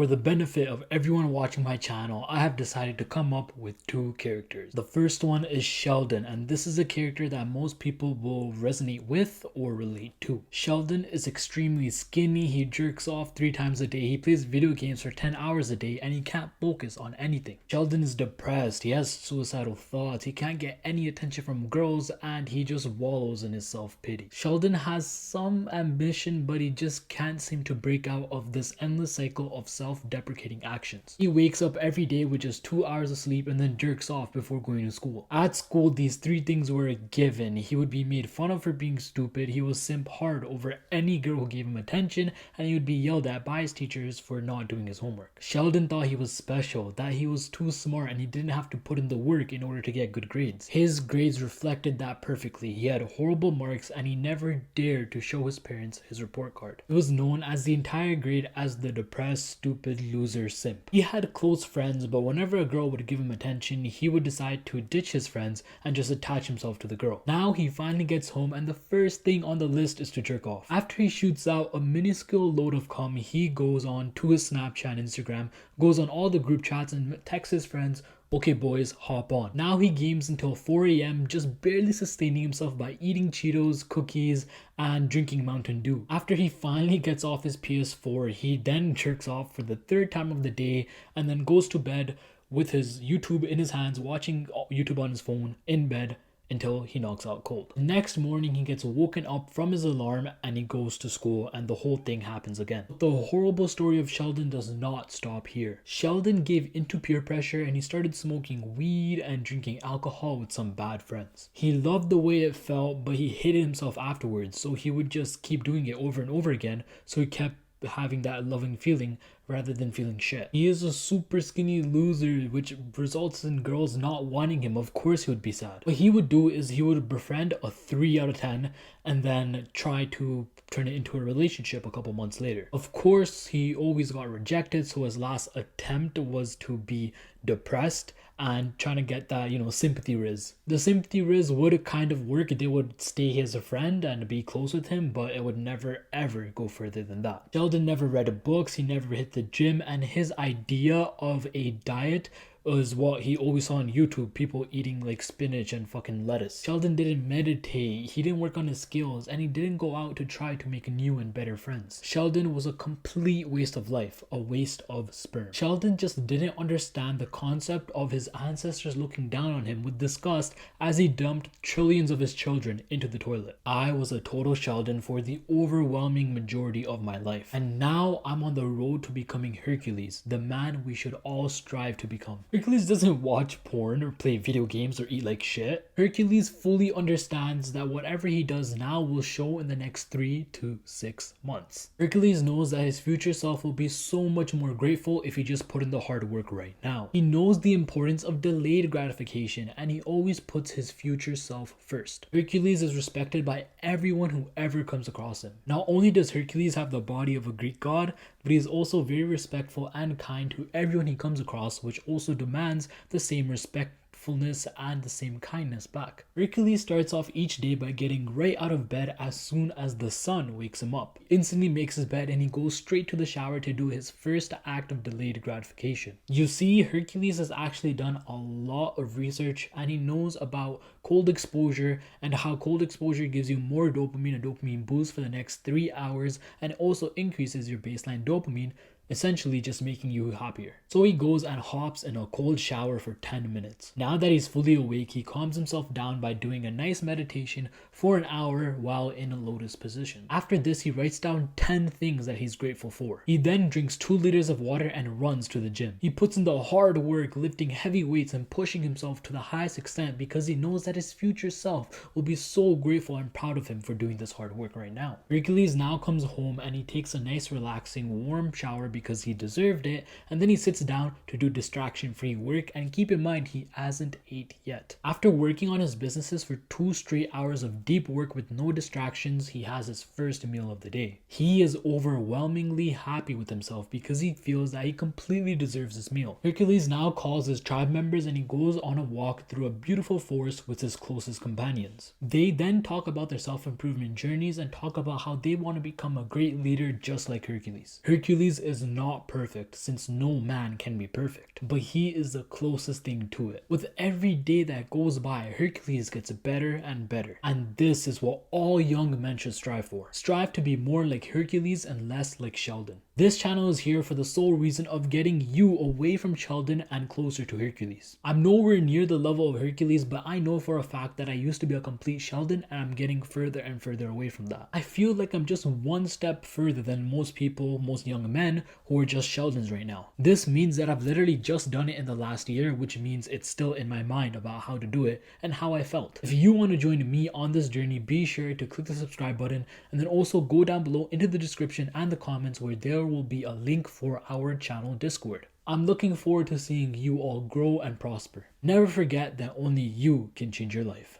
For the benefit of everyone watching my channel, I have decided to come up with two characters. The first one is Sheldon, and this is a character that most people will resonate with or relate to. Sheldon is extremely skinny, he jerks off 3 times a day, he plays video games for 10 hours a day, and he can't focus on anything. Sheldon is depressed, he has suicidal thoughts, he can't get any attention from girls, and he just wallows in his self-pity. Sheldon has some ambition, but he just can't seem to break out of this endless cycle of self-deprecating actions. He wakes up every day with just 2 hours of sleep and then jerks off before going to school. At school, these 3 things were a given. He would be made fun of for being stupid, he was simp hard over any girl who gave him attention, and he would be yelled at by his teachers for not doing his homework. Sheldon thought he was special, that he was too smart and he didn't have to put in the work in order to get good grades. His grades reflected that perfectly. He had horrible marks and he never dared to show his parents his report card. He was known as the entire grade as the depressed, stupid, loser simp. He had close friends, but whenever a girl would give him attention, he would decide to ditch his friends and just attach himself to the girl. Now he finally gets home and the first thing on the list is to jerk off. After he shoots out a minuscule load of cum, he goes on to his Snapchat and Instagram, goes on all the group chats and texts his friends, "Okay boys, hop on." Now he games until 4 a.m. just barely sustaining himself by eating Cheetos, cookies, and drinking Mountain Dew. After he finally gets off his PS4, he then jerks off for the 3rd time of the day and then goes to bed with his YouTube in his hands, watching YouTube on his phone in bed until he knocks out cold. The next morning he gets woken up from his alarm and he goes to school, and the whole thing happens again. But the horrible story of Sheldon does not stop here. Sheldon gave into peer pressure and he started smoking weed and drinking alcohol with some bad friends. He loved the way it felt, but he hated himself afterwards, so he would just keep doing it over and over again, so he kept having that loving feeling rather than feeling shit. He is a super skinny loser, which results in girls not wanting him. Of course he would be sad. What he would do is he would befriend a 3 out of 10 and then try to turn it into a relationship a couple months later. Of course he always got rejected, so his last attempt was to be depressed and trying to get that, sympathy riz. The sympathy riz would kind of work. They would stay as a friend and be close with him, but it would never ever go further than that. Sheldon never read books, he never hit the gym, and his idea of a diet was what he always saw on YouTube, people eating like spinach and fucking lettuce. Sheldon didn't meditate, he didn't work on his skills, and he didn't go out to try to make new and better friends. Sheldon was a complete waste of life, a waste of sperm. Sheldon just didn't understand the concept of his ancestors looking down on him with disgust as he dumped trillions of his children into the toilet. I was a total Sheldon for the overwhelming majority of my life, and now I'm on the road to becoming Hercules, the man we should all strive to become. Hercules doesn't watch porn or play video games or eat like shit. Hercules fully understands that whatever he does now will show in the next 3 to 6 months. Hercules knows that his future self will be so much more grateful if he just put in the hard work right now. He knows the importance of delayed gratification and he always puts his future self first. Hercules is respected by everyone who ever comes across him. Not only does Hercules have the body of a Greek god, but he is also very respectful and kind to everyone he comes across, which also demands the same respectfulness and the same kindness back. Hercules starts off each day by getting right out of bed as soon as the sun wakes him up. He instantly makes his bed and he goes straight to the shower to do his first act of delayed gratification. You see, Hercules has actually done a lot of research and he knows about cold exposure and how cold exposure gives you more dopamine, a dopamine boost for the next 3 hours, and also increases your baseline dopamine, essentially just making you happier. So he goes and hops in a cold shower for 10 minutes. Now that he's fully awake, he calms himself down by doing a nice meditation for an hour while in a lotus position. After this, he writes down 10 things that he's grateful for. He then drinks 2 liters of water and runs to the gym. He puts in the hard work, lifting heavy weights and pushing himself to the highest extent because he knows that his future self will be so grateful and proud of him for doing this hard work right now. Hercules now comes home and he takes a nice relaxing warm shower because he deserved it, and then he sits down to do distraction-free work, and keep in mind he hasn't ate yet. After working on his businesses for 2 straight hours of deep work with no distractions, he has his first meal of the day. He is overwhelmingly happy with himself because he feels that he completely deserves this meal. Hercules now calls his tribe members and he goes on a walk through a beautiful forest with his closest companions. They then talk about their self-improvement journeys and talk about how they want to become a great leader just like Hercules. Hercules is not perfect since no man can be perfect, but he is the closest thing to it. With every day that goes by, Hercules gets better and better. And this is what all young men should strive for. Strive to be more like Hercules and less like Sheldon. This channel is here for the sole reason of getting you away from Sheldon and closer to Hercules. I'm nowhere near the level of Hercules, but I know for a fact that I used to be a complete Sheldon and I'm getting further and further away from that. I feel like I'm just one step further than most people, most young men who are just Sheldons right now. This means that I've literally just done it in the last year, which means it's still in my mind about how to do it and how I felt. If you want to join me on this journey, be sure to click the subscribe button and then also go down below into the description and the comments where there will be a link for our channel Discord. I'm looking forward to seeing you all grow and prosper. Never forget that only you can change your life.